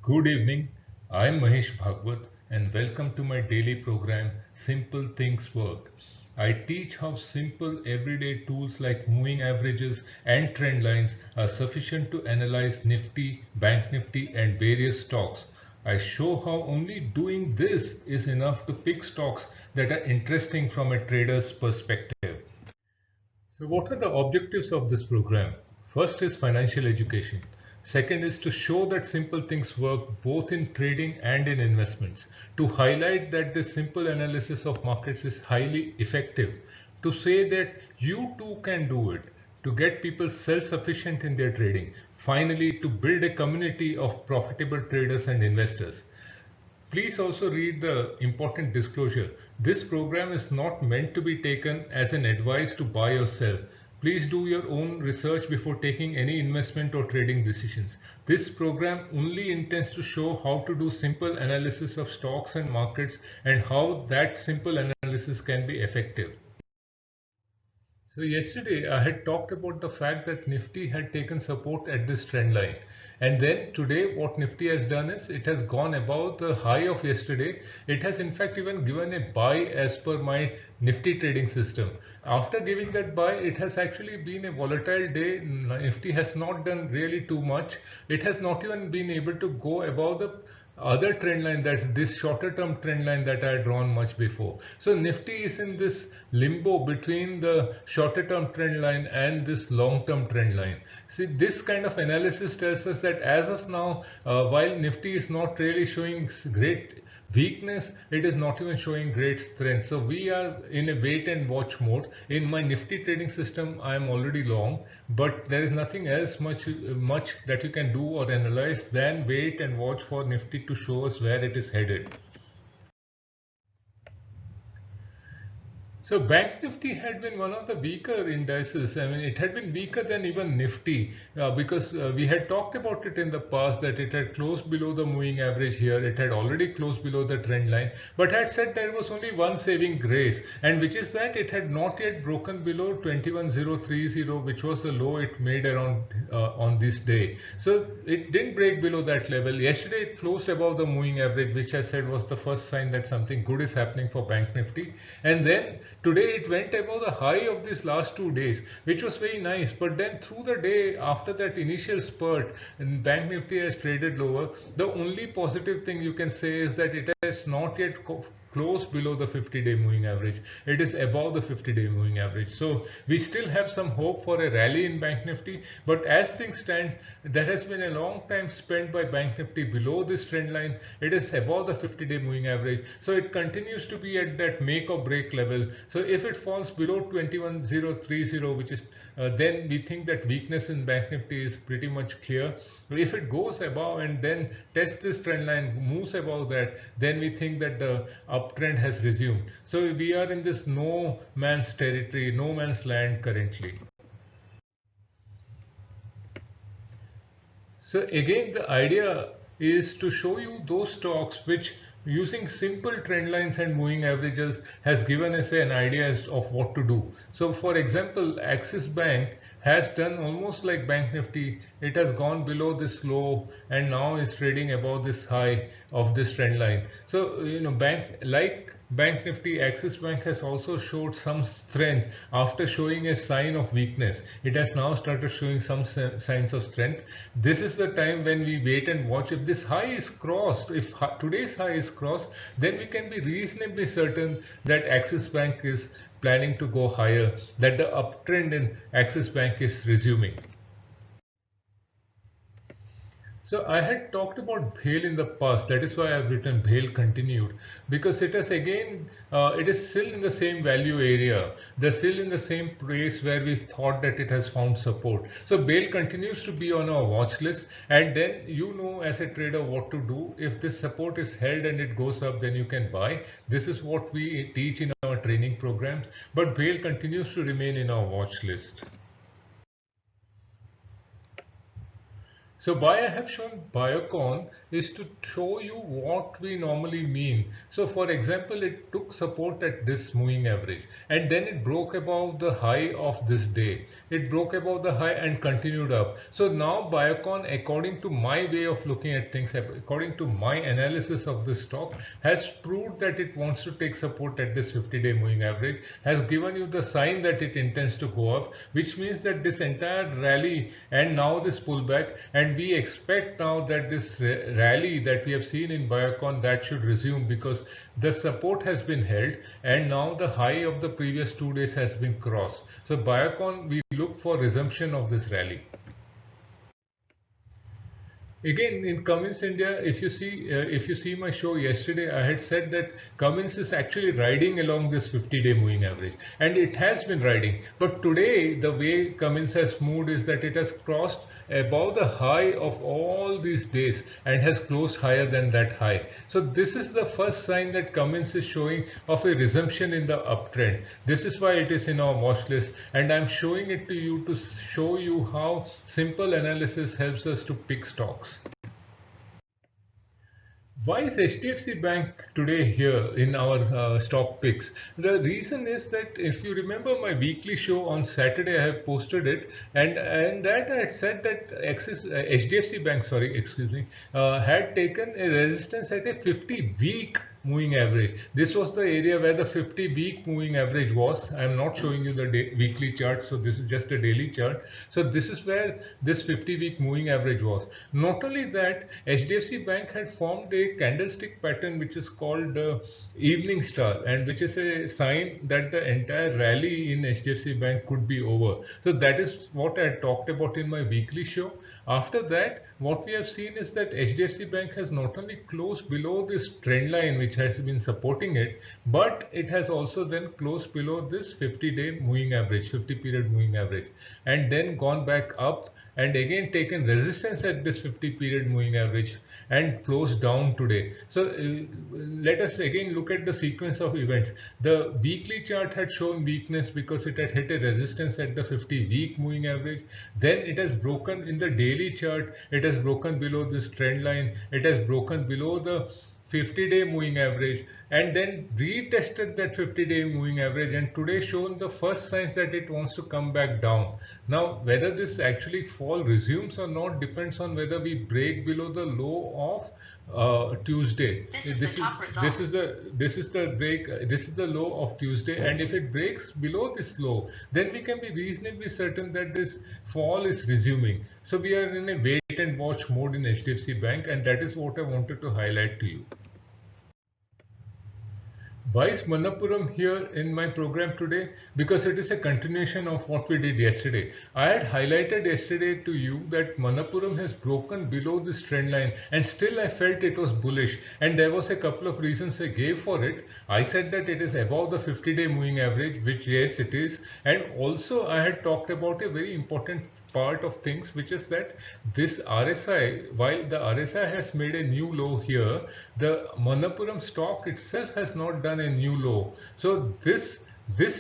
Good evening. I'm Mahesh Bhagwat and welcome to my daily program Simple Things Work. I teach how simple everyday tools like moving averages and trend lines are sufficient to analyze Nifty, Bank Nifty and various stocks. I show how only doing this is enough to pick stocks that are interesting from a trader's perspective. So, what are the objectives of this program? First is financial education. Second is to show that simple things work both in trading and in investments. To highlight that this simple analysis of markets is highly effective. To say that you too can do it. To get people self sufficient in their trading. Finally, to build a community of profitable traders and investors. Please also read the important disclosure. This program is not meant to be taken as an advice to buy or sell. Please do your own research before taking any investment or trading decisions. This program only intends to show how to do simple analysis of stocks and markets and how that simple analysis can be effective. So yesterday I had talked about the fact that Nifty had taken support at this trend line. And then today what Nifty has done is it has gone above the high of yesterday. It has in fact even given a buy as per my Nifty trading system. After giving that buy, it has actually been a volatile day. Nifty has not done really too much. It has not even been able to go above the other trend line, that's this shorter term trend line that I had drawn much before. So Nifty is in this limbo between the shorter term trend line and this long term trend line. See, this kind of analysis tells us that as of now, while Nifty is not really showing great weakness, it is not even showing great strength. So we are in a wait and watch mode. In my Nifty trading system, I am already long, but there is nothing else much that you can do or analyze than wait and watch for Nifty to show us where it is headed. So Bank Nifty had been one of the weaker indices. I mean, it had been weaker than even Nifty because we had talked about it in the past that it had closed below the moving average here. It had already closed below the trend line, but had said there was only one saving grace, and which is that it had not yet broken below 21030, which was the low it made around on this day. So it didn't break below that level. Yesterday it closed above the moving average, which I said was the first sign that something good is happening for Bank Nifty. And then today it went above the high of these last 2 days, which was very nice. But then through the day, after that initial spurt, Bank Nifty has traded lower. The only positive thing you can say is that it has not yet close below the 50-day moving average. It is above the 50-day moving average. So we still have some hope for a rally in Bank Nifty. But as things stand, there has been a long time spent by Bank Nifty below this trend line. It is above the 50-day moving average. So it continues to be at that make or break level. So if it falls below 21030, which is then we think that weakness in Bank Nifty is pretty much clear. If it goes above and then tests this trend line, moves above that, then we think that the uptrend has resumed. So we are in this no man's territory, no man's land currently. So again, the idea is to show you those stocks which using simple trend lines and moving averages has given us an idea of what to do. So for example, Axis Bank has done almost like Bank Nifty. It has gone below this low and now is trading above this high of this trend line. So Bank Nifty, Axis Bank has also showed some strength after showing a sign of weakness. It has now started showing some signs of strength. This is the time when we wait and watch. If this high is crossed, if today's high is crossed, then we can be reasonably certain that Axis Bank is planning to go higher, that the uptrend in Axis Bank is resuming. So I had talked about BHAL in the past. That is why I've written BHAL continued, because it is again, it is still in the same value area. They're still in the same place where we thought that it has found support. So BHAL continues to be on our watch list, and then you know as a trader what to do. If this support is held and it goes up, then you can buy. This is what we teach in our training programs. But BHAL continues to remain in our watch list. So why I have shown Biocon is to show you what we normally mean. So for example, it took support at this moving average and then it broke above the high of this day. It broke above the high and continued up. So now Biocon, according to my way of looking at things, according to my analysis of this stock, has proved that it wants to take support at this 50-day moving average, has given you the sign that it intends to go up, which means that this entire rally and now this pullback, and we expect now that this rally that we have seen in Biocon, that should resume because the support has been held and now the high of the previous 2 days has been crossed. So Biocon, we look for resumption of this rally. Again, in Cummins India, if you see my show yesterday, I had said that Cummins is actually riding along this 50-day moving average, and it has been riding. But today, the way Cummins has moved is that it has crossed above the high of all these days and has closed higher than that high. So this is the first sign that Cummins is showing of a resumption in the uptrend. This is why it is in our watch list, and I'm showing it to you to show you how simple analysis helps us to pick stocks. Why is HDFC Bank today here in our stock picks? The reason is that if you remember my weekly show on Saturday, I have posted it, and that I had said that HDFC Bank, sorry, excuse me, had taken a resistance at a 50-week moving average. This was the area where the 50-week moving average was. I am not showing you the weekly chart, so this is just a daily chart. So this is where this 50-week moving average was. Not only that, HDFC Bank had formed a candlestick pattern which is called the evening star, and which is a sign that the entire rally in HDFC Bank could be over. So that is what I talked about in my weekly show. After that, what we have seen is that HDFC Bank has not only closed below this trend line which has been supporting it, but it has also then closed below this 50-day moving average, 50-period moving average, and then gone back up and again taken resistance at this 50-period moving average and closed down today. So let us again look at the sequence of events. The weekly chart had shown weakness because it had hit a resistance at the 50-week moving average. Then it has broken in the daily chart. It has broken below this trend line. It has broken below the 50-day moving average and then retested that 50-day moving average, and today shown the first signs that it wants to come back down. Now whether this actually fall resumes or not depends on whether we break below the low of Tuesday. This is the low of Tuesday, and if it breaks below this low, then we can be reasonably certain that this fall is resuming. So we are in a wait and watch mode in HDFC Bank, and that is what I wanted to highlight to you. Why is Manappuram here in my program today? Because it is a continuation of what we did yesterday. I had highlighted yesterday to you that Manappuram has broken below this trend line, and still I felt it was bullish, and there was a couple of reasons I gave for it. I said that it is above the 50-day moving average, which yes it is, and also I had talked about a very important part of things, which is that this RSI, while the RSI has made a new low here, the Manappuram stock itself has not done a new low. So this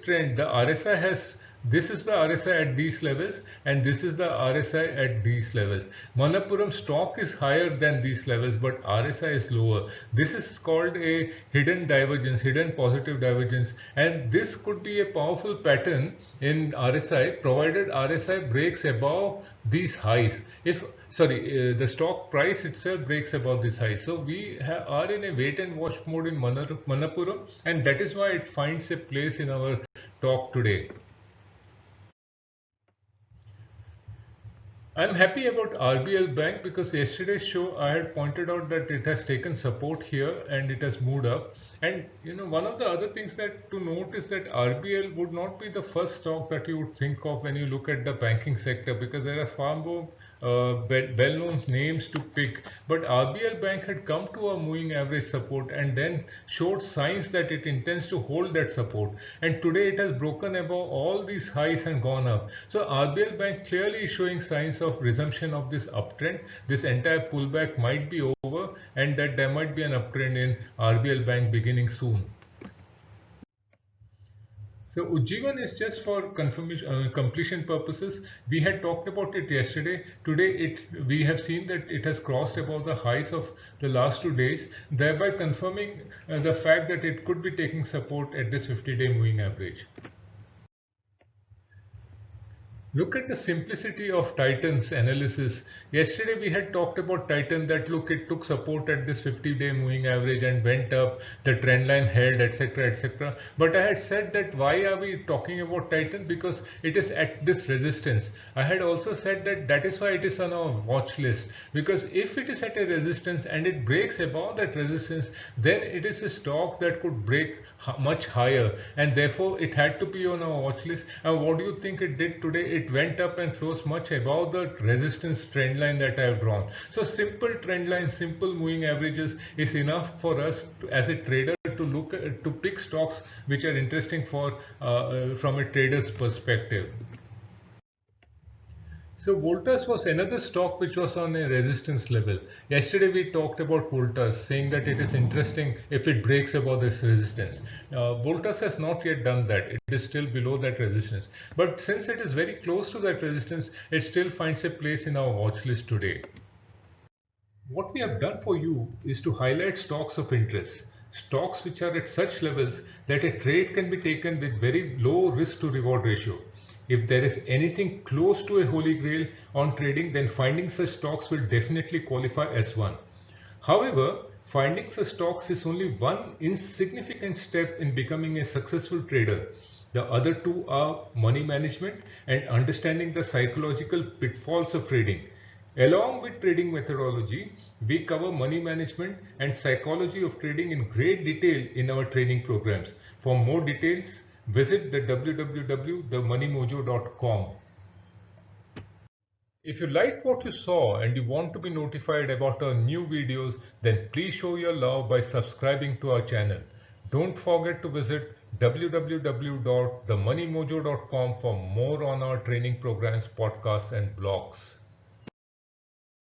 trend, the RSI has, this is the RSI at these levels and this is the RSI at these levels. Manappuram stock is higher than these levels, but RSI is lower. This is called a hidden divergence, hidden positive divergence, and this could be a powerful pattern in RSI provided RSI breaks above these highs. The stock price itself breaks above this high. So we are in a wait and watch mode in Manappuram, and that is why it finds a place in our talk today. I'm happy about RBL Bank because yesterday's show I had pointed out that it has taken support here and it has moved up. And one of the other things that to note is that RBL would not be the first stock that you would think of when you look at the banking sector, because there are far more well-known names to pick. But RBL Bank had come to a moving average support and then showed signs that it intends to hold that support. And today it has broken above all these highs and gone up. So RBL Bank clearly is showing signs of resumption of this uptrend. This entire pullback might be over, and that there might be an uptrend in RBL Bank beginning soon. So Ujjivan is just for confirmation, completion purposes. We had talked about it yesterday. Today, we have seen that it has crossed above the highs of the last 2 days, thereby confirming the fact that it could be taking support at this 50-day moving average. Look at the simplicity of Titan's analysis. Yesterday we had talked about Titan that look, it took support at this 50-day moving average and went up, the trend line held, etc., etc. But I had said that why are we talking about Titan? Because it is at this resistance. I had also said that that is why it is on our watch list. Because if it is at a resistance and it breaks above that resistance, then it is a stock that could break much higher, and therefore it had to be on our watch list. And what do you think it did today? It went up and closed much above the resistance trend line that I have drawn. So simple trend line, simple moving averages is enough for us as a trader to look at, to pick stocks which are interesting for from a trader's perspective. So Voltas was another stock which was on a resistance level. Yesterday we talked about Voltas, saying that it is interesting if it breaks above this resistance. Voltas has not yet done that. It is still below that resistance. But since it is very close to that resistance, it still finds a place in our watch list today. What we have done for you is to highlight stocks of interest. Stocks which are at such levels that a trade can be taken with very low risk to reward ratio. If there is anything close to a holy grail on trading, then finding such stocks will definitely qualify as one. However, finding such stocks is only one insignificant step in becoming a successful trader. The other two are money management and understanding the psychological pitfalls of trading. Along with trading methodology, we cover money management and psychology of trading in great detail in our training programs. For more details, visit the www.themoneymojo.com. If you like what you saw and you want to be notified about our new videos, then please show your love by subscribing to our channel. Don't forget to visit www.themoneymojo.com for more on our training programs, podcasts and blogs.